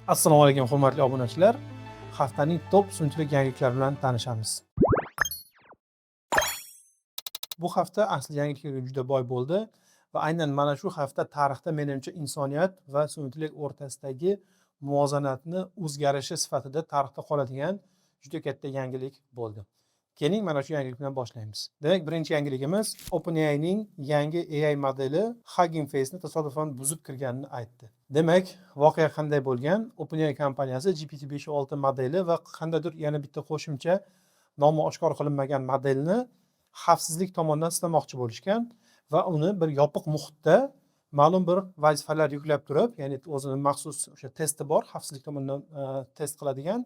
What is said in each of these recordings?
Assalomu alaykum hurmatli obunachilar. Haftaning top sunchilik yangiliklari bilan tanishamiz. Bu hafta asli yangiliklarga juda boy bo'ldi va aynan mana shu hafta tarixda menimcha insoniyat va sunchilik o'rtasidagi muvozanatni o'zgarishi sifatida tarixda qoladigan juda katta yangilik bo'ldi. Keling, mana shu yangilik bilan boshlaymiz. Demak, birinchi yangiligimiz OpenAIning yangi AI modeli Hugging Face'ni tasodifan buzib kirganini aytdi. Demak, voqea qanday bo'lgan? OpenAI kompaniyasi GPT-5.6 modeli va qandaydir yana bitta qo'shimcha nomi oshkor qilinmagan modelni xavfsizlik tomonidan sinamoqchi bo'lishgan va uni bir yopiq muhitda ma'lum bir vazifalar yuklab turib, ya'ni o'zini maxsus o'sha testi bor, xavfsizlik tomonidan test qiladigan.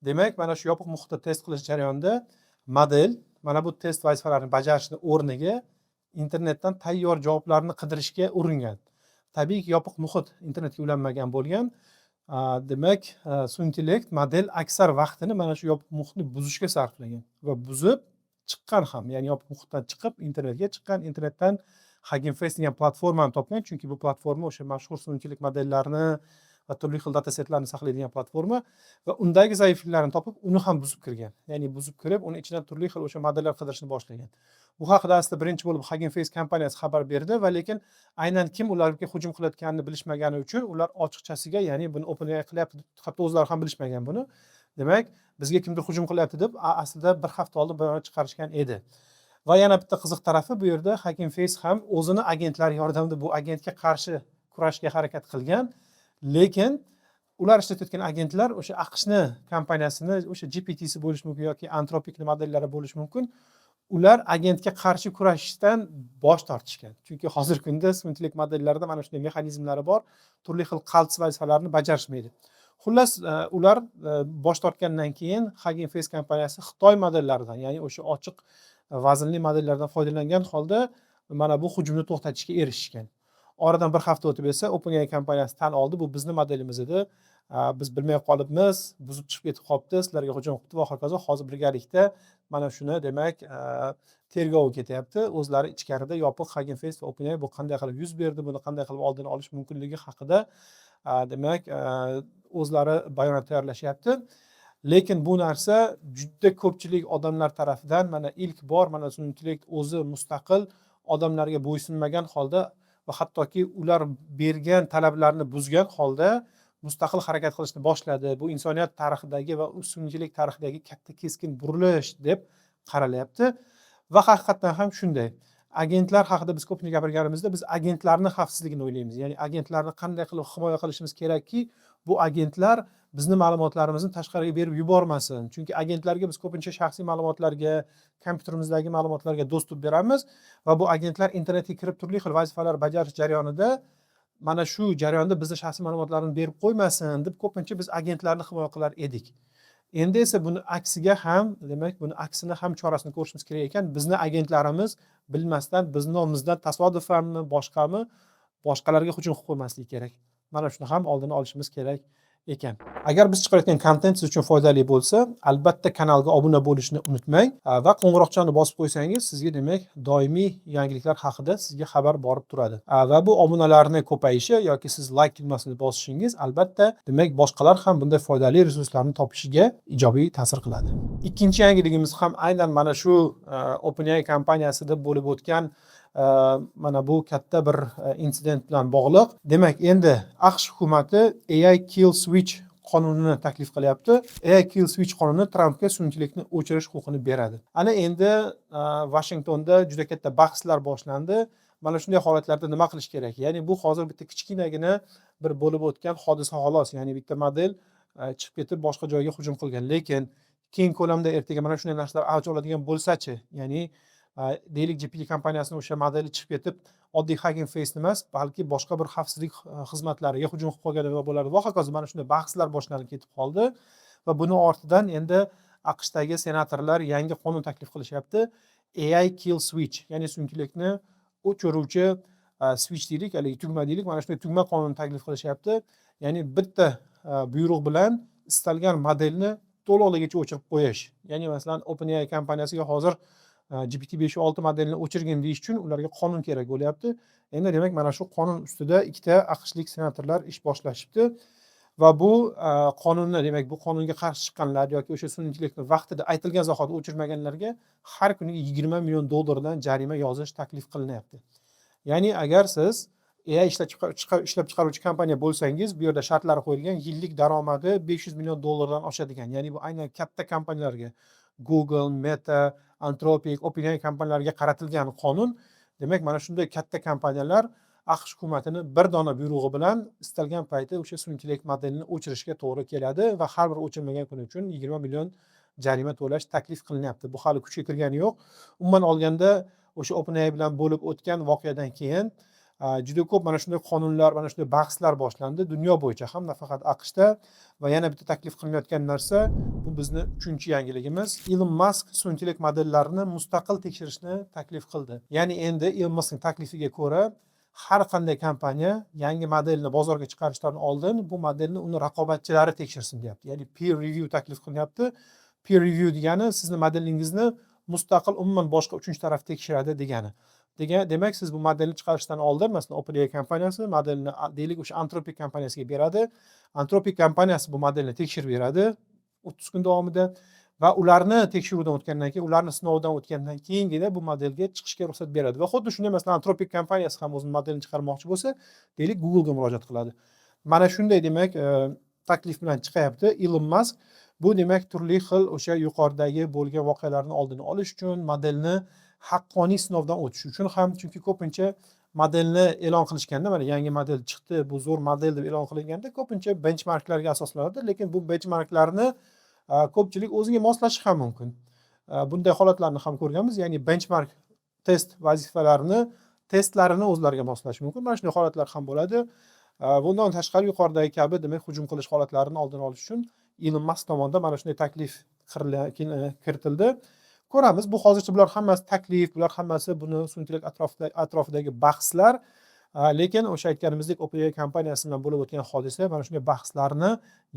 Demak, mana shu yopiq muhitda test qilish jarayonida model mana bu test vazifalarini bajarishni o'rniga internetdan tayyor javoblarni qidirishga uringan. Tabiiyki, yopiq muhit internetga ulanmagan bo'lgan. Demak, sun'iy intellekt model aksar vaqtini mana shu yopiq muhitni buzishga sarflagan va buzib chiqqan ham, ya'ni yopiq muhitdan chiqib internetga chiqqan, internetdan Hugging Face degan platformani topgan, chunki bu platforma o'sha mashhur sun'iy intellekt modellarini va turli xil datasetlarni saqlaydigan platforma va undagi zaifliklarni topib, uni ham buzib kirgan. Ya'ni buzib kirib, uni ichidan turli xil o'sha modellar qidirishni boshlagan. Bu haqida aslida birinchi bo'lib Hugging Face kompaniyasi xabar berdi va lekin aynan kim ularga hujum qilayotganini bilishmagani uchun ular ochiqchasiga, ya'ni buni OpenAI qilyapti, hatto o'zlari ham bilishmagan buni. Demak, bizga kimdir hujum qilyapti deb aslida bir hafta oldin bayonot chiqarishgan edi. Va yana bitta qiziq tarafi, bu yerda Hugging Face ham o'zini agentlari yordamida bu agentga qarshi kurashga harakat qilgan. Lekin ular ishlatayotgan agentlar o'sha AQShni kompaniyasini, o'sha GPT'si bo'lishi mumkin yoki Anthropic'ni modellari bo'lishi mumkin. Ular agentga qarshi kurashishdan bosh tortishgan. Chunki hozirgi kunda sun'iy intellekt modellarida mana shunday mexanizmlari bor, turli xil qaltis vazifalarni bajarishmaydi. Xullas, ular bosh tortgandan keyin Hugging Face kompaniyasi Xitoy modellaridan, ya'ni o'sha ochiq vaznli modellardan foydalangan holda mana bu hujumni to'xtatishga erishishgan. Oradan bir hafta o'tib esa OpenAI kompaniyasi tan oldi, bu bizni modelimiz edi. Biz bilmay qolibmiz, buzib chiqib ketib qolibdi, sizlarga hujum qilibdi va hokazo. Hozir birgalikda mana shuni, demak, tergovi ketyapti. O'zlari ichkarida yopiq Hugging Face va OpenAI bu qanday qilib yuz berdi, buni qanday qilib oldini olish mumkinligi haqida demak, o'zlari bayonot tayyorlashyapti. Lekin bu narsa juda ko'pchilik odamlar tarafidan mana ilk bor mana sun'iy intellekt o'zi mustaqil odamlarga bo'ysunmagan holda va hattoki ular bergan talablarni buzgan holda mustaqil harakat qilishni boshladi. Bu insoniyat tarixidagi va sun'iy intellekt tarixidagi katta keskin burilish deb qaralyapti va haqiqatdan ham shunday. Agentlar haqida biz ko'pincha gapirganimizda biz agentlarni xavfsizligini o'ylaymiz. Ya'ni agentlarni qanday qilib himoya qilishimiz kerakki, bu agentlar bizni ma'lumotlarimizni tashqariga berib yubormasin. Chunki agentlarga biz ko'pincha shaxsiy ma'lumotlarga, kompyuterimizdagi ma'lumotlarga dostуп beramiz va bu agentlar internetga kirib turli xil vazifalar bajarish jarayonida mana shu jarayonda bizni shaxsiy ma'lumotlarni berib qo'ymasin deb ko'pincha biz agentlarni himoya qilar edik. Endi esa buni aksiga ham, demak, buni aksini ham chorasini ko'rishimiz kerak ekan. Bizni agentlarimiz bilmasdan, bizni nomimizdan tasodifanmi, boshqami, boshqalarga hujum qilib qo'ymasligi kerak. Mana shuni ham oldini olishimiz kerak ekan. Agar biz chiqarayotgan kontent siz uchun foydali bo'lsa, albatta kanalga obuna bo'lishni unutmang va qo'ng'iroqchani bosib qo'ysangiz, sizga demak doimiy yangiliklar haqida sizga xabar borib turadi. Va bu obunalarning ko'payishi yoki siz like tugmasini bosishingiz albatta demak boshqalar ham bunday foydali resurslarni topishiga ijobiy ta'sir qiladi. Ikkinchi yangiligimiz ham aynan mana shu OpenAI kompaniyasida bo'lib o'tgan mana bu katta bir insident bilan bog'liq. Demak, endi AQSh hukumati AI Kill Switch qonunini taklif qilyapti. AI Kill Switch qonuni Trampga sun'iy intellektni o'chirish huquqini beradi. Ana endi Washingtonda juda katta bahslar boshlandi. Mana shunday holatlarda nima qilish kerak? Ya'ni bu hozir bitta kichkinagina bir bo'lib o'tgan hodisa xolos. Ya'ni bitta model chiqib ketib boshqa joyga hujum qilgan. Lekin keng ko'lamda ertaga mana shunday narsalar avj oladigan bo'lsa-chi, ya'ni deylik GPT kompaniyasining o'sha modeli chiqib ketib oddiy Hugging Face emas, balki boshqa bir xavfsizlik xizmatlariga hujum qilib qolgan bo'ladi. Va hokazo mana shunday bahslar boshlanib ketib qoldi va buni ortidan endi AQShdagi senatorlar yangi qonun taklif qilishyapti. AI Kill Switch, ya'ni sun'iy intellektni o'chiruvchi switch deylik, haligi tugma deylik, mana shunday tugma qonunini taklif qilishyapti. Ya'ni bitta buyruq bilan istalgan modelni to'liqligicha o'chirib qo'yish. Ya'ni masalan OpenAI kompaniyasiga hozir GPT-5.6 modelini o'chirgin deyish uchun ularga qonun kerak bo'lyapti. Endi demak mana shu qonun ustida ikkita AQShlik senatorlar ish boshlashibdi va bu qonunni, demak bu qonunga qarshi chiqqanlar yoki o'sha sun'iy intellektni vaqtida aytilgan zahoti o'chirmaganlarga har kuniga 20 million dollardan jarima yozish taklif qilinyapti. Ya'ni agar siz AI ishlab chiqaruvchi kompaniya bo'lsangiz, bu yerda shartlari qo'yilgan, yillik daromadi 500 million dollardan oshadigan. Ya'ni bu aynan katta kompaniyalarga, Google, Meta, Anthropic, OpenAI kompaniyalariga qaratilgan qonun. Demak, mana shunday katta kompaniyalar AQSh hukumatini bir dona buyrug'i bilan istalgan payti o'sha sun'iy intellekt modelini o'chirishga to'g'ri keladi va har bir o'chirmagan kuni uchun 20 million jarima to'lash taklif qilinyapti. Bu hali kuchga kirgani yo'q. Umuman olganda o'sha OpenAI bilan bo'lib o'tgan voqeadan keyin juda ko'p mana shunday qonunlar, mana shunday bahslar boshlandi dunyo bo'yicha ham, nafaqat AQShda. Va yana bitta taklif qilinayotgan narsa, bu bizni 3-chi yangiligimiz. Elon Musk sun'iy intellekt modellarini mustaqil tekshirishni taklif qildi. Ya'ni endi Elon Muskning taklifiga ko'ra har qanday kompaniya yangi modelni bozorga chiqarishdan oldin bu modelni uni raqobatchilari tekshirsin deyapti. Ya'ni peer review taklif qilinyapti. Peer review degani sizni modelingizni mustaqil umuman boshqa uchinchi taraf tekshiradi degani. Demak, siz bu modelni chiqarishdan oldin, masalan, OpenAI kompaniyasi modelni deylik o'sha Anthropic kompaniyasiga beradi. Anthropic kompaniyasi bu modelni tekshirib beradi 30 kun davomida va ularni tekshiruvdan o'tgandan keyin, ularni sinovdan o'tgandan keyingina bu modelga chiqishga ruxsat beradi. Va xuddi shunday, masalan, Anthropic kompaniyasi ham o'zining modelini chiqarmoqchi bo'lsa, deylik Google ga murojaat qiladi. Mana shunday, demak, taklif bilan chiqyapti Elon Musk. Bu demak turli xil o'sha yuqoridagi bo'lgan voqealarni oldini olish uchun, modelni haqqoniy sinovdan o'tish uchun ham, chunki ko'pincha modelni e'lon qilishganda, mana yangi model chiqdi, bu zo'r model deb e'lon qilinganda ko'pincha benchmarklarga asoslanadi, lekin bu benchmarklarni ko'pchilik o'ziga moslashishi ham mumkin. Bunday holatlarni ham ko'rganmiz, ya'ni benchmark test vazifalarini, testlarini o'zlariga moslashi mumkin. Mana shunday holatlar ham bo'ladi. Bundan tashqari yuqoridagi kabi, demak, hujum qilish holatlarini oldini olish uchun Elon Musk tomonidan mana shunday taklif kiritildi. Ko'ramiz, bu hozircha bular hammasi taklif, bular hammasi buni sun'iy intellekt atrofidagi bahslar. Lekin o'sha aytganimizdek OpenAI kompaniyasi bilan bo'lib o'tgan hodisa mana shunday bahslarni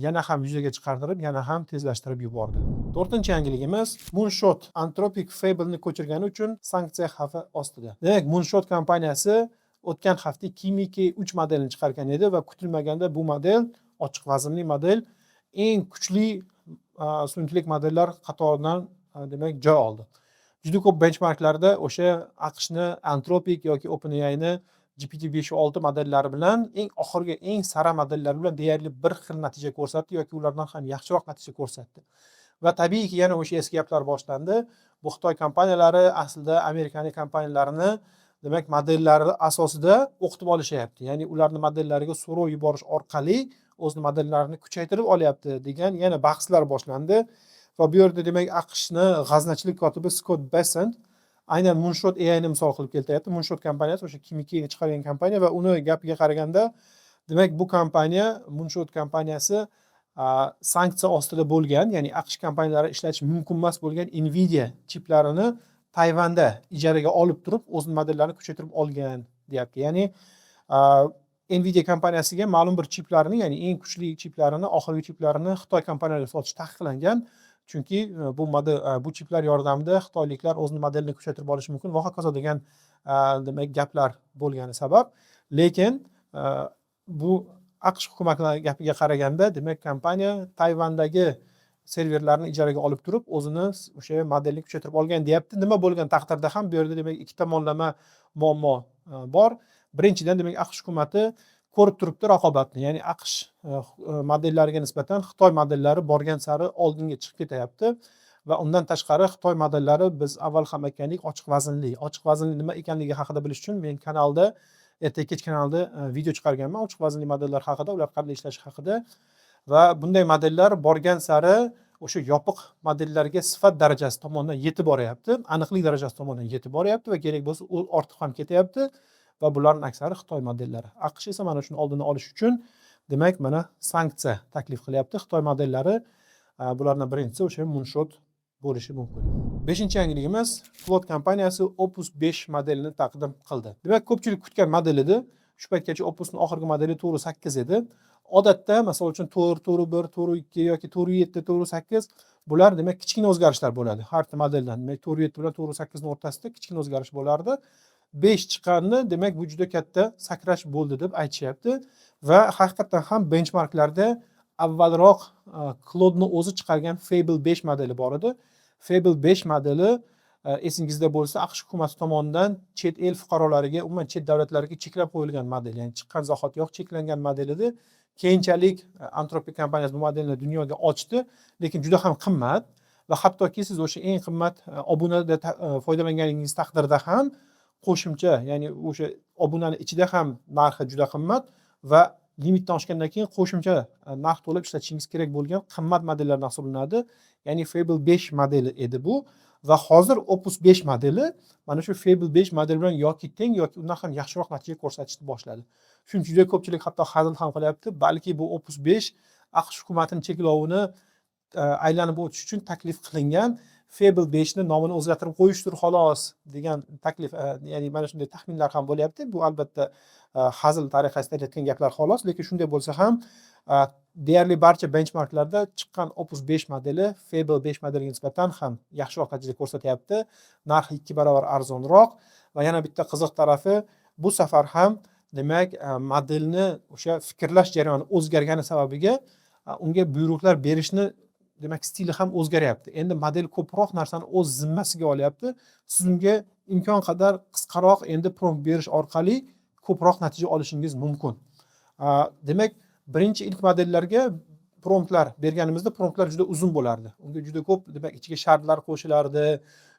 yana ham yuzaga chiqartirib, yana ham tezlashtirib yubordi. 4-chi yangiligimiz, Moonshot Anthropic Fable'ni ko'chirgani uchun sanksiya xavfi ostida. Demak, Moonshot kompaniyasi o'tgan hafta Kimi-K 3 modelini chiqargan edi va kutilmaganda bu model, ochiq vaznli model, eng kuchli sun'iy intellekt modellar qatoridan demak joy oldi. Juda ko'p benchmarklarda o'sha AQShni Anthropic yoki OpenAIni GPT-5.6 modellari bilan eng oxirgi, eng sara modellar bilan deyarli bir xil natija ko'rsatdi yoki ulardan ham yaxshiroq natija ko'rsatdi. Va tabiiyki yana o'sha eski gaplar boshlandi. Bu Xitoy kompaniyalari aslida Amerikaning kompaniyalarini demak modellari asosida o'qitib olishyapti. Ya'ni ularni modellariga so'rov yuborish orqali o'z modellarini kuchaytirib olyapti degan yana bahslar boshlandi. Va bu yerda demak AQShni g'aznachilik kotibi Scott Bessent aynan Moonshot AIni misol qilib keltiryapti. Moonshot kompaniyasi o'sha Kimi-K'ni chiqargan kompaniya va uni gapiga qaraganda, demak bu kompaniya, Moonshot kompaniyasi sanksiya ostida bo'lgan, ya'ni AQSh kompaniyalari ishlatish mumkin emas bo'lgan Nvidia chiplarini Tayvanda ijaraga olib turib, o'z modellarini kuchaytirib olgan deyapti. Ya'ni Nvidia kompaniyasiga ma'lum bir chiplarini, ya'ni eng kuchli chiplarini, oxirgi chiplarini Xitoy kompaniyalariga sotish taqiqlangan. Chunki bu chiplar yordamida xitoyliklar o'z modelini kuchaytirib olishi mumkin va hokazo degan demak gaplar bo'lgani sabab. Lekin bu AQSh hukumatining gapiga qaraganda, demak kompaniya Tayvandagi serverlarni ijaraga olib turib, o'zini o'sha modelni kuchaytirib olgan deyapti. Nima bo'lgan taqdirda ham bu yerda demak ikki tomonlama muammo bor. Birinchidan, demak AQSh hukumati ko'rib turibdi raqobatni, ya'ni AQSh modellariga nisbatan Xitoy modellari borgan sari oldinga chiqib ketyapti va undan tashqari Xitoy modellari, biz avval ham aytgandik, ochiq vaznli. Ochiq vaznli nima ekanligi haqida bilish uchun men kanalda, ertaga kech kanalda video chiqarganman ochiq vaznli modellar haqida, ular qanday ishlashi haqida. Va bunday modellar borgan sari o'sha yopiq modellarga sifat darajasi tomonidan yetib boryapti, aniqlik darajasi tomonidan yetib boryapti va kerak bo'lsa u ortib ham ketyapti. Va bularning aksari Xitoy modellari. AQSh esa mana shuni oldini olish uchun demak mana sanksiya taklif qilyapti. Xitoy modellari bularning birinchisi o'sha Moonshot bo'lishi mumkin. 5-chi yangiligimiz, Float kompaniyasi Opus 5 modelini taqdim qildi. Demak, ko'pchilik kutgan model edi. Shu paytgacha Opusning oxirgi modeli To'g'ri 8 edi. Odatda, masalan uchun To'g'ri 1, To'g'ri 2 yoki To'g'ri 7, To'g'ri 8 bular demak kichkina o'zgarishlar bo'ladi. Har bir modeldan. Demak, To'g'ri 7 bilan To'g'ri 8 ning o'rtasida kichkina o'zgarish bo'lardi. 5 chiqqanni, demak bu juda katta sakrash bo'ldi deb aytishyapti va haqiqatan ham benchmarklarda avvalroq Claude'ni o'zi chiqargan Fable 5 modeli bor edi. Fable 5 modeli esingizda bo'lsa, AQSh hukumati tomonidan chet el fuqarolariga, umuman chet davlatlarga cheklab qo'yilgan model, ya'ni chiqqan zahotiyoq cheklangan model edi. Keyinchalik Anthropic kompaniyasi bu modelni dunyoga ochdi, lekin juda ham qimmat va hattoki siz o'sha eng qimmat obunada foydalanganingiz taqdirda ham qo'shimcha, ya'ni o'sha obunani ichida ham narxi juda qimmat va limitdan oshgandan keyin qo'shimcha narx to'lab ishlatishingiz kerak bo'lgan qimmat modellardan hisoblanadi. Ya'ni Fable 5 modeli edi bu va hozir Opus 5 modeli mana shu Fable 5 modeli bilan yoki teng yoki undan ham yaxshiroq natija ko'rsatishni boshladi. Shuning juda ko'pchilik hatto hazil ham qilyapti, balki bu Opus 5 AQSh hukumatining cheklovini aylanib o'tish uchun taklif qilingan Fable 5 ni nomini o'zgartirib qo'yishdir xolos degan taklif, ya'ni mana shunday taxminlar ham bo'lyapti. Bu albatta hazil tariqasida aytayotgan gaplar xolos, lekin shunday bo'lsa ham deyarli barcha benchmarklarda chiqqan Opus 5 modeli Fable 5 modeliga nisbatan ham yaxshiroq natija ko'rsatyapti. Narxi 2 barobar arzonroq va yana bitta qiziq tarafi, bu safar ham demak modelni o'sha fikrlash jarayoni o'zgargani sababiga unga buyruqlar berishni demak stili ham o'zgaryapti. Endi model ko'proq narsani o'z zimmasiga olyapti. Siz unga imkon qadar qisqaroq endi prompt berish orqali ko'proq natija olishingiz mumkin. Demak, birinchi ilk modellarga promptlar berganimizda promptlar juda uzun bo'lardi. Unga juda ko'p demak ichiga shartlar qo'shilardi,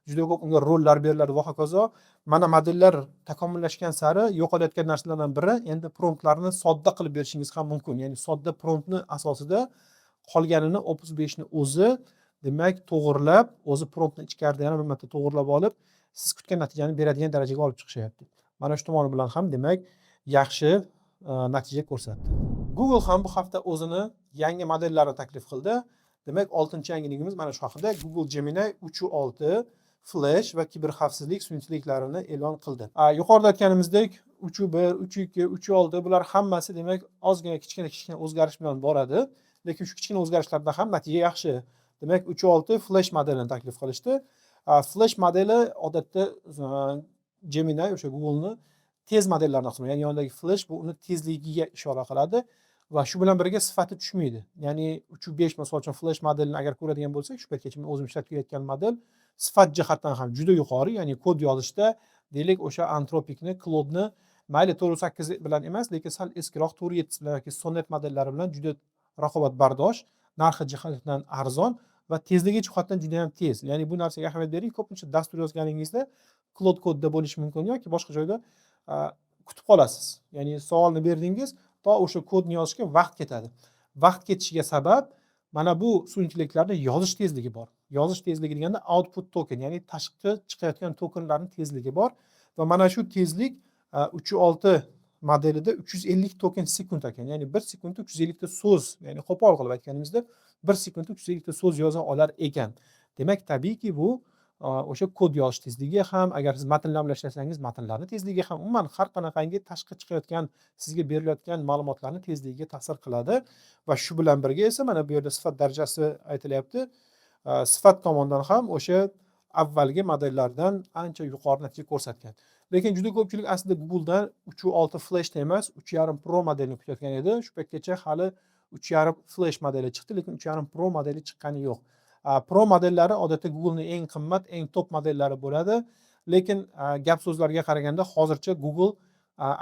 juda ko'p unga rollar beriladi va hokazo. Mana modellar takomillashgan sari yo'qolayotgan narsalardan biri endi promptlarni sodda qilib berishingiz ham mumkin. Ya'ni sodda promptni asosida qolganini Opus 5 ni o'zi demak to'g'irlab, o'zi promptni ichkarida yana bir marta to'g'irlab olib, siz kutgan natijani beradigan darajaga olib chiqishyapti. Mana shu tomoni bilan ham demak yaxshi natija ko'rsatdi. Google ham bu hafta o'zini yangi modellarini taklif qildi. Demak, 6-yangiligimiz mana shu haqida. Google Gemini 3.6 Flash va kiberxavfsizlik sun'iy e'lon qildi. Yuqorida aytganimizdek 3.1, 3.2, 3.6 bular hammasi demak ozgina kichkina o'zgarish bilan boradi. Lekin shu kichkina o'zgarishlarda ham natija yaxshi. Demak, 3.6 Flash modelini taklif qilishdi. Flash modeli odatda Gemini o'sha Google'ni tez modellaridan hisoblanadi. Ya'ni yonidagi Flash bu uni tezligiga ishora qiladi va shu bilan birga sifati tushmaydi. Ya'ni 3.5 misol uchun Flash modelini agar ko'radigan bo'lsak, shu paytgacha men o'zim ishlatib kelayotgan model sifat jihatdan ham juda yuqori, ya'ni kod yozishda deylik o'sha Anthropicni, Claude'ni mayli 4.8 bilan emas, lekin sal eskiroq 4.7 bilan yoki Sonnet modellari bilan juda raqobatbardosh, narxi jihatidan arzon va tezligi jihatidan juda ham tez. Ya'ni bu narsaga ahamiyat bering. Ko'pincha dastur yozganingizda Claude kodda bo'lishi mumkin yoki boshqa joyda kutib qolasiz. Ya'ni savolni berdingiz, to o'sha kodni yozishga vaqt ketadi. Vaqt ketishiga sabab mana bu sun'iy yozish tezligi bor. Yozish tezligi deganda output token, ya'ni tashqi chiqayotgan tokenlarning tezligi bor va mana shu tezlik 3.6 modelida 350 token sekund ekan. Ya'ni 1 sekundda 350 ta so'z, ya'ni qo'pol qilib aytganimizda 1 sekundda 350 ta so'z yoza olar ekan. Demak, tabiiyki bu o'sha kod yozish tezligiga ham, agar siz matnlar bilan ishlasangiz matnlarning tezligiga ham, umuman har qanaqangi tashqi chiqayotgan sizga berilayotgan ma'lumotlarning tezligiga ta'sir qiladi va shu bilan birga esa mana bu yerda sifat darajasi aytilyapti. Sifat tomonidan ham o'sha avvalgi modellardan ancha yuqori natija ko'rsatgan. Lekin juda ko'pchilik aslida Googledan 3.6 Flash emas, 3.5 Pro modelini kutayotgan edi. Shu paytgacha hali 3.5 Flash modeli chiqdi, lekin 3.5 Pro modeli chiqqani yo'q. Pro modellari odatda Google'ning eng qimmat, eng top modellari bo'ladi, lekin gap so'zlarga qaraganda hozircha Google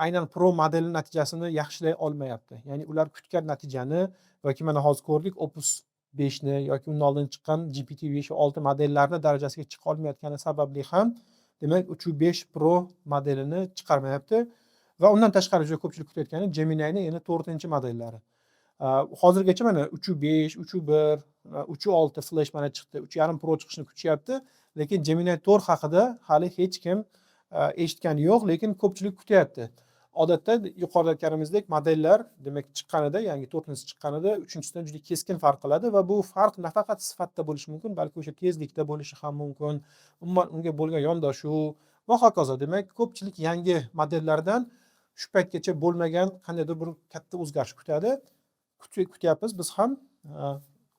aynan Pro modeli natijasini yaxshilay olmayapti. Ya'ni ular kutgan natijani yoki mana hozir ko'rdik Opus 5 ni yoki undan oldin chiqqan GPT-5 modellarini darajasiga chiqa olmayotgani sababli ham demak 3.5 Pro modelini chiqarmayapti va undan tashqari juda ko'pchilik kutayotgani Gemini'ning yana 4-modellari. Hozirgacha mana 3.5, 3.1, 3.6 Flash mana chiqdi, 3.5 Pro chiqishini kutishyapti, lekin Gemini 4 haqida hali hech kim eshitgani yo'q, lekin ko'pchilik kutyapti. Odatda yuqorida aytganimizdek modellar demak chiqqanida, yangi 4-si chiqqanida 3-sidan juda keskin farq qiladi va bu farq nafaqat sifatda bo'lishi mumkin, balki o'sha tezlikda bo'lishi ham mumkin, umuman unga bo'lgan yondashuv va hokazo. Demak, ko'pchilik yangi modellardan shu paytgacha bo'lmagan qandaydir bir katta o'zgarish kutadi. Kutyapmiz biz ham,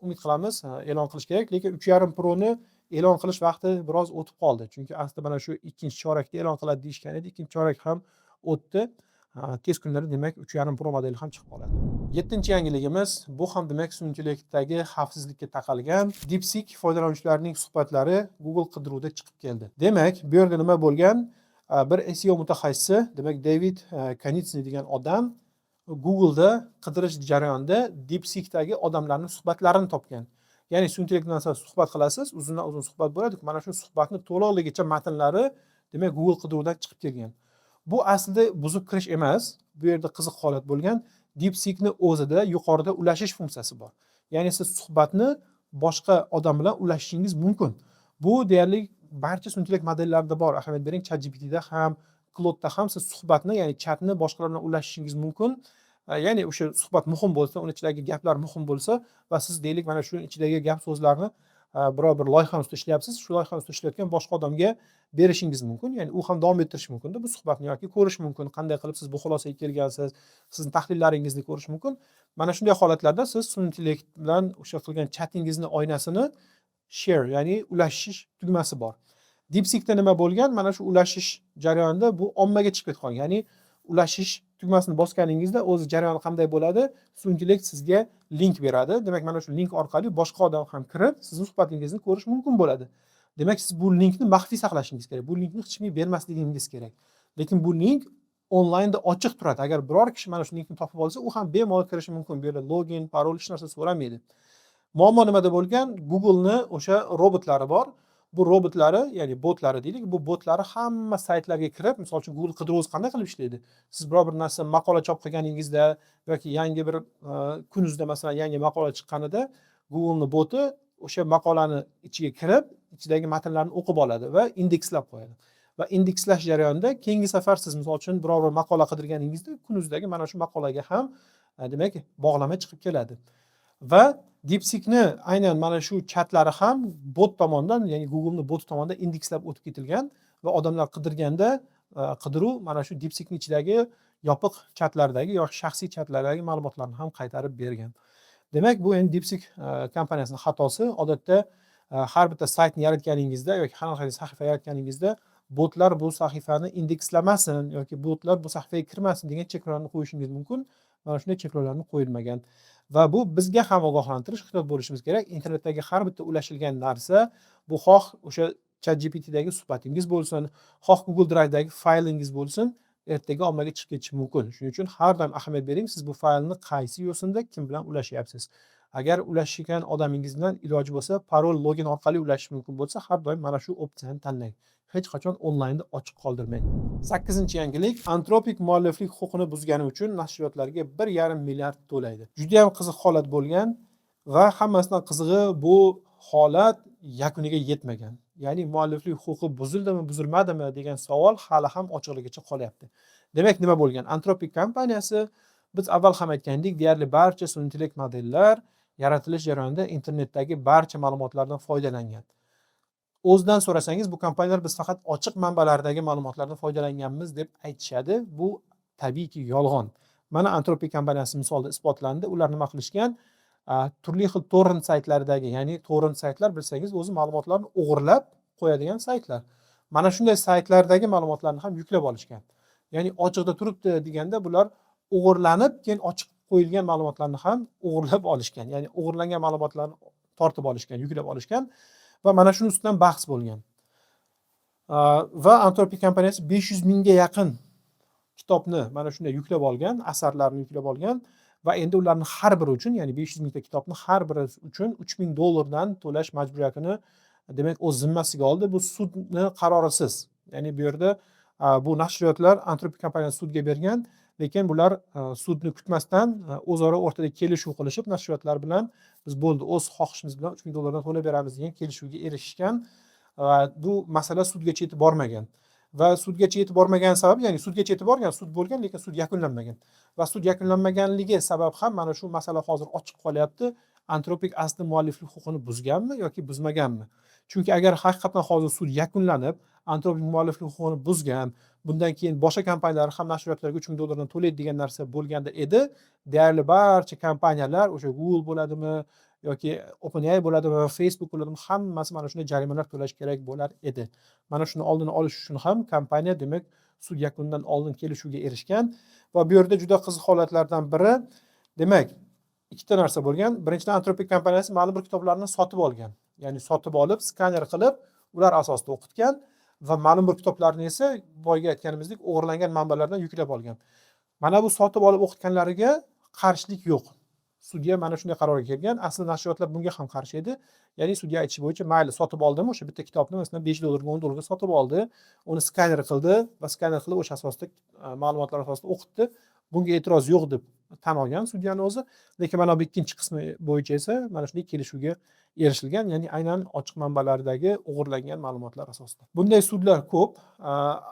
umid qilamiz e'lon qilish kerak, lekin 3.5 Pro ni e'lon qilish vaqti biroz o'tib qoldi. Chunki aslida mana shu 2-chorakda e'lon qiladi deyishgan edi, 2-chorak ham o'tdi. Tez kunlarda demak 3.5 Pro modeli ham chiqib qoladi. Yettinchi yangiligimiz bu ham demak sun'iy intellektdagi xavfsizlikka taqalgan DeepSeek foydalanuvchilarining suhbatlari Google qidiruvida chiqib keldi. Demak, bu yerda nima bo'lgan? Bir SEO mutaxassisi, demak David Kanitsny degan odam Google'da qidirish jarayonida DeepSeekdagi odamlarning suhbatlarini topgan. Ya'ni sun'iy intellekt bilan siz suhbat qilasiz, uzundan uzun suhbat bo'ladi. Mana shu suhbatni to'liqligicha matnlari demak Google qidiruvidan chiqib kelgan. Bu aslida buzib kirish emas. Bu yerda qiziq holat bo'lgan. DeepSeekni o'zida yuqorida ulashish funksiyasi bor. Ya'ni siz suhbatni boshqa odam bilan ulashishingiz mumkin. Bu deyarli barcha sun'iy intellekt modellarida bor. Ahamiyat bering, ChatGPTda ham, Claude'da ham siz suhbatni, ya'ni chatni boshqalar bilan ulashishingiz mumkin. Ya'ni o'sha suhbat muhim bo'lsa, uni ichidagi gaplar muhim bo'lsa va siz deylik mana shu ichidagi gap so'zlarni biror bir loyiha ustida ishlayapsiz, shu loyiha ustida ishlayotgan boshqa odamga berishingiz mumkin. Ya'ni u ham davom ettirishi mumkin bu suhbatni yoki ko'rish mumkin. Qanday qilib siz bu xulosaga kelgansiz, sizning tahlillaringizni ko'rish mumkin. Mana shunday holatlarda siz sun'iy intellekt bilan o'sha qilgan chatingizni oynasini share, ya'ni ulashish tugmasi bor. DeepSeekda nima bo'lgan? Mana shu ulashish jarayonida bu ommaga chiqib ketib qolgan. Ya'ni ulashish tugmasini bosganingizda o'zi jarayoni qanday bo'ladi? Sun'iy intellekt sizga link beradi. Demak, mana shu link orqali boshqa odam ham kirib, sizning suhbatingizni ko'rish mumkin bo'ladi. Demak, siz bu linkni maxfiy saqlashingiz kerak. Bu linkni hech kimga bermasligingiz kerak. Lekin bu link onlaynda ochiq turadi. Agar biror kishi mana shu linkni topib olsa, u ham bemalol kirishi mumkin. Bu yerda login, parol hech narsa so'ramaydi. Muammo nimada bo'lgan? Google'ni o'sha robotlari bor. Bu robotlari, ya'ni botlari deylik, bu botlari hamma saytlarga kirib, misol uchun Google qidiruv qanday qilib ishlaydi? Siz biror bir narsa maqola chop qilganingizda yoki yangi bir kunuzda masalan yangi maqola chiqqanida Google'ning boti o'sha maqolani ichiga kirib, ichidagi matnlarni o'qib oladi va indekslab qo'yadi. Va indekslash jarayonida keyingi safar siz misol uchun biror bir maqola qidirganingizda kunuzdagi mana shu maqolaga ham demak bog'lama chiqib keladi. Va DeepSeekni aynan mana shu chatlari ham bot tomonidan, ya'ni Google'ning boti tomonidan indekslab o'tib ketilgan va odamlar qidirganda qidiruv mana shu DeepSeekning ichidagi yopiq chatlardagi yoki shaxsiy chatlardagi ma'lumotlarni ham qaytarib bergan. Demak, bu endi DeepSeek kompaniyasining xatosi. Odatda har bitta saytni yaratganingizda yoki har qanday sahifa yaratganingizda botlar bu sahifani indekslamasin yoki botlar bu sahifaga kirmasin degan cheklovlarni qo'yishingiz mumkin. Mana shunday cheklovlarni qo'yilmagan. Va bu bizga ham ogohlantirish, ehtiyot bo'lishimiz kerak. Internetdagi har bitta ulashilgan narsa, bu xoh o'sha ChatGPTdagi suhbatingiz bo'lsin, xoh Google Drive'dagi faylingiz bo'lsin, ertaga ommaga chiqib ketishi mumkin. Shuning uchun har doim ahamiyat bering, siz bu faylni qaysi yo'sinda kim bilan ulashyapsiz. Agar ulashgan odamingiz bilan iloji bo'lsa, parol, login orqali ulashish mumkin bo'lsa, har doim mana shu opsiyani tanlang. Hech qachon onlaynda ochiq qoldirmang. 8-yangilik, Anthropic mualliflik huquqini buzgani uchun nashriyotlarga 1,5 milliard to'laydi. Juda ham qiziq holat bo'lgan va hammasidan qizig'i bu holat yakuniga yetmagan. Ya'ni mualliflik huquqi buzildimi, buzilmadimi degan savol hali ham ochiqligicha qolyapti. Demak, nima bo'lgan? Anthropic kompaniyasi, biz avval ham aytgandik, deyarli barcha sun'iy intellekt modellar yaratilish jarayonida internetdagi barcha ma'lumotlardan foydalangan. O'zidan so'rasangiz, bu kompaniyalar biz faqat ochiq manbalardagi ma'lumotlardan foydalanganmiz deb aytishadi. Bu tabiiyki yolg'on. Mana Anthropic kompaniyasi misolida isbotlandi. Ular nima qilishgan? Turli xil torrent saytlaridagi, ya'ni torrent saytlar bilsangiz o'zi ma'lumotlarni o'g'irlab qo'yadigan saytlar. Mana shunday saytlardagi ma'lumotlarni ham yuklab olishgan. Ya'ni ochiqda turibdi deganda bular o'g'irlanib, keyin ochiq qo'yilgan ma'lumotlarni ham o'g'irlab olishgan. Ya'ni o'g'irlangan ma'lumotlarni tortib olishgan, yuklab olishgan. Va mana shuning ustidan bahs bo'lgan. Va Anthropic kompaniyasi 500 mingga yaqin kitobni mana shunday yuklab olgan, asarlarni yuklab olgan va endi ularning har biri uchun, ya'ni 500 mingta kitobni har biri uchun $3000 to'lash majburiyatini demak o'z zimmasiga oldi. Bu sudni qarorisiz. Ya'ni bu yerda bu nashriyotlar Anthropic kompaniyasi sudga bergan, lekin bular sudni kutmasdan o'zaro o'rtada kelishuv qilishib, nashriyotlar bilan biz bo'ldi, o'z xohishimiz bilan $3000 to'lab beramiz degan kelishuvga erishishgan. Bu masala sudgacha yetib bormagan. Va sudgacha yetib bormagan sabab, ya'ni sudgacha yetib borgan, sud bo'lgan, lekin sud yakunlanmagan. Va sud yakunlanmaganligi sabab ham mana shu masala hozir ochiq qolyapti. Anthropic asli mualliflik huquqini buzganmi yoki buzmaganmi? Chunki agar haqiqatan hozir sud yakunlanib, Anthropic mualliflik huquqini buzgan, bundan keyin boshqa kompaniyalar ham nashriyotlarga $3000 to'laydi degan narsa bo'lganda edi, deyarli barcha kompaniyalar, o'sha Google bo'ladimi yoki OpenAI bo'ladimi, Facebook bo'ladimi, hammasi mana shunday jarimalar to'lash kerak bo'lar edi. Mana shuni oldini olish uchun ham kompaniya demak sud yakunidan oldin kelishuvga erishgan va bu yerda juda qiziq holatlardan biri, Demak, ikkita narsa bo'lgan. Birinchidan, Anthropic kompaniyasi ma'lum bir kitoblarni sotib olgan. Ya'ni sotib olib, skaner qilib, ular asosida o'qitgan va ma'lum bir kitoblarni esa boyagi aytganimizdek o'g'irlangan manbalardan yuklab olgan. Mana bu sotib olib o'qitganlariga qarshilik yo'q. Sudya mana shunday qarorga kelgan. Asli nashriyotlar bunga ham qarshi edi. Ya'ni sudya aytishi bo'yicha, mayli, sotib oldimi, o'sha bitta kitobni masalan $5 $10 sotib oldi, uni skaner qildi va skaner qilib o'sha asosda ma'lumotlar asosida o'qitdi. Bunga e'tiroz yo'q deb tan olgan sudyani o'zi. Lekin mana bu ikkinchi qismi bo'yicha esa mana shunday kelishuvga erishilgan, ya'ni aynan ochiq manbalardagi o'g'irlangan ma'lumotlar asosida. Bunday sudlar ko'p.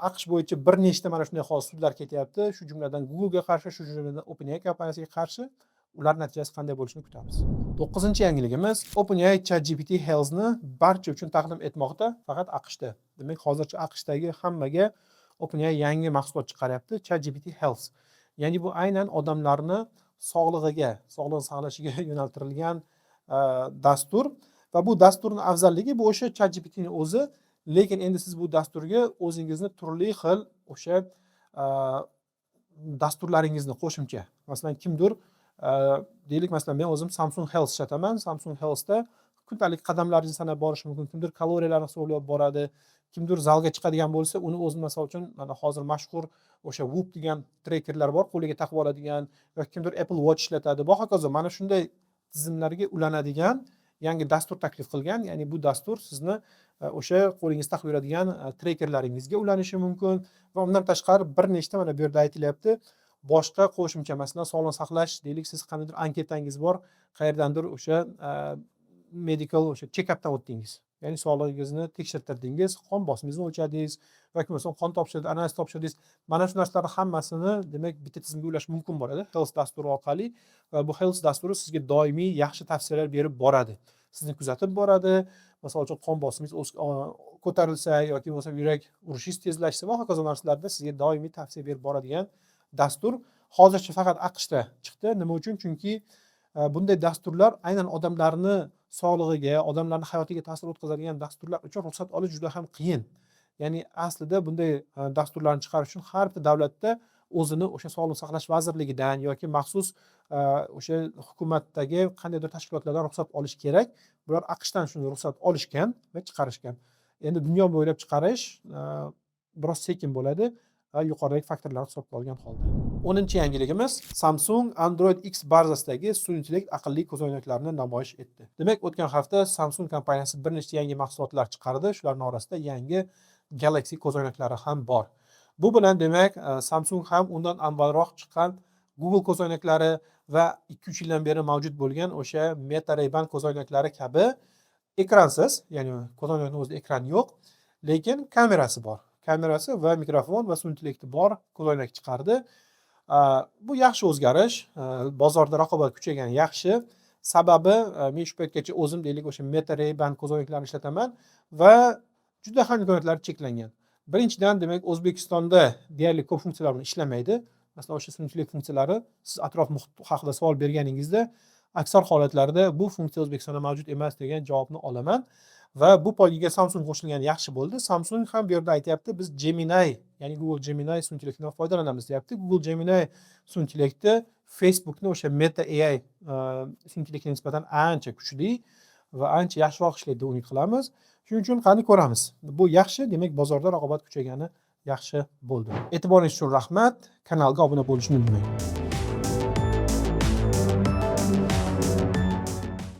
AQSh bo'yicha bir nechta mana shunday hozir sudlar ketyapti, shu jumladan Google ga qarshi, shu jumladan OpenAI kompaniyasiga qarshi. Ular natijasi qanday bo'lishini kutamiz. 9-yangiligimiz, OpenAI ChatGPT Health'ni barcha uchun taqdim etmoqda, faqat AQShda. Demak, hozircha AQShdagi hammaga OpenAI yangi mahsulot chiqaryapti, ChatGPT Health. Ya'ni bu aynan odamlarni sog'lig'iga, sog'liqni saqlashiga yo'naltirilgan dastur va bu dasturning afzalligi bu o'sha ChatGPTning o'zi, lekin endi siz bu dasturga o'zingizni turli xil o'sha dasturlaringizni qo'shimcha, masalan, kimdir deylik, masalan, men o'zim Samsung Health ishlataman. Samsung Health'da kundalik qadamlaringizni sanab borish mumkin, kimdir kaloriyalarni hisoblab boradi, kimdir zalga chiqadigan bo'lsa, uni o'zi misol uchun mana hozir mashhur o'sha Whoop degan trekerlar bor, qo'liga taqib oladigan, yoki kimdir Apple Watch ishlatadi va hokazo. Mana shunday tizimlarga ulanadigan yangi dastur taklif qilgan. Ya'ni bu dastur sizni o'sha qo'lingizda taqib yuradigan trekerlaringizga ulanishi mumkin va undan tashqari bir nechta mana bu yerda aytilyapti, boshqa qo'shimcha, masalan, sog'liqni saqlash, deylik, siz qandaydir anketangiz bor, qayerdandir o'sha medical o'sha check-updan o'tdingiz. Ya'ni sog'lig'ingizni tekshirtirdingiz, qon bosimingizni o'lchadingiz yoki bo'lmasa qon topshirdingiz, analiz topshirdingiz. Mana shu narsalarni hammasini, demak, bitta tizimga ulash mumkin bo'ladi Health dasturi orqali va bu Health dasturi sizga doimiy yaxshi tavsiyalar berib boradi. Sizni kuzatib boradi. Masalan uchun qon bosimingiz ko'tarilsa yoki bo'lmasa yurak urishingiz tezlashsa va hokazo narsalarda sizga doimiy tavsiya berib boradigan dastur hozircha faqat AQShda chiqdi. Nima uchun? Chunki bunday dasturlar aynan odamlarni sog'lig'iga, odamlarning hayotiga ta'sir o'tkazadigan dasturlar uchun ruxsat olish juda ham qiyin. Ya'ni aslida bunday dasturlarni chiqarish uchun har bir davlatda o'zini o'sha sog'liqni saqlash vazirligidan yoki maxsus o'sha hukumatdagi qandaydir tashkilotlardan ruxsat olish kerak. Bular AQShdan shuni ruxsat olishgan va chiqarishgan. Endi dunyo bo'ylab chiqarish biroz sekin bo'ladi va yuqoridagi faktorlar hisobga olgan holda. 10-yangiligimiz, Samsung Android X bazasidagi sun'iy intellekt aqlli ko'zoynaklarni namoyish etdi. Demak, o'tgan hafta Samsung kompaniyasi bir nechta yangi mahsulotlar chiqardi. Shularning orasida yangi Galaxy ko'zoynaklari ham bor. Bu bilan demak, Samsung ham undan avvalroq chiqqan Google ko'zoynaklari va 2-3 yildan beri mavjud bo'lgan o'sha Meta Ray-Ban ko'zoynaklari kabi ekransiz, ya'ni ko'zoynakning o'zida ekran yo'q, lekin kamerasi bor. Kamerasi va mikrofon va sun'iy intellekti bor ko'zoynak chiqardi. Bu yaxshi o'zgarish, bozorda raqobat kuchaygani yaxshi. Sababi, men shu paytgacha o'zim deylik o'sha Meta Ray-Ban ko'zoynaklarini ishlataman va juda ham imkoniyatlari cheklangan. Birinchidan, demak, O'zbekistonda deyarli ko'p funksiyalar bilan ishlamaydi. Masalan, o'sha sun'iy intellekt funksiyalari, siz atrof muhit haqida savol berganingizda aksar holatlarda bu funksiya O'zbekistonda mavjud emas degan javobni olaman. Va bu poygaga Samsung qo'shilgani yaxshi bo'ldi. Samsung ham bu yerda aytayapti, biz Gemini, ya'ni Google Gemini sun'iy intellektidan foydalanamiz deyapti. Google Gemini sun'iy intellekti Facebookni o'sha Meta AI sun'iy intellektiga nisbatan ancha kuchli va ancha yaxshiroq ishlaydi deb umid qilamiz. Shuning uchun qani ko'ramiz. Bu yaxshi, demak, bozorda raqobat kuchaygani yaxshi bo'ldi. E'tiboringiz uchun rahmat. Kanalga obuna bo'lishni unutmang.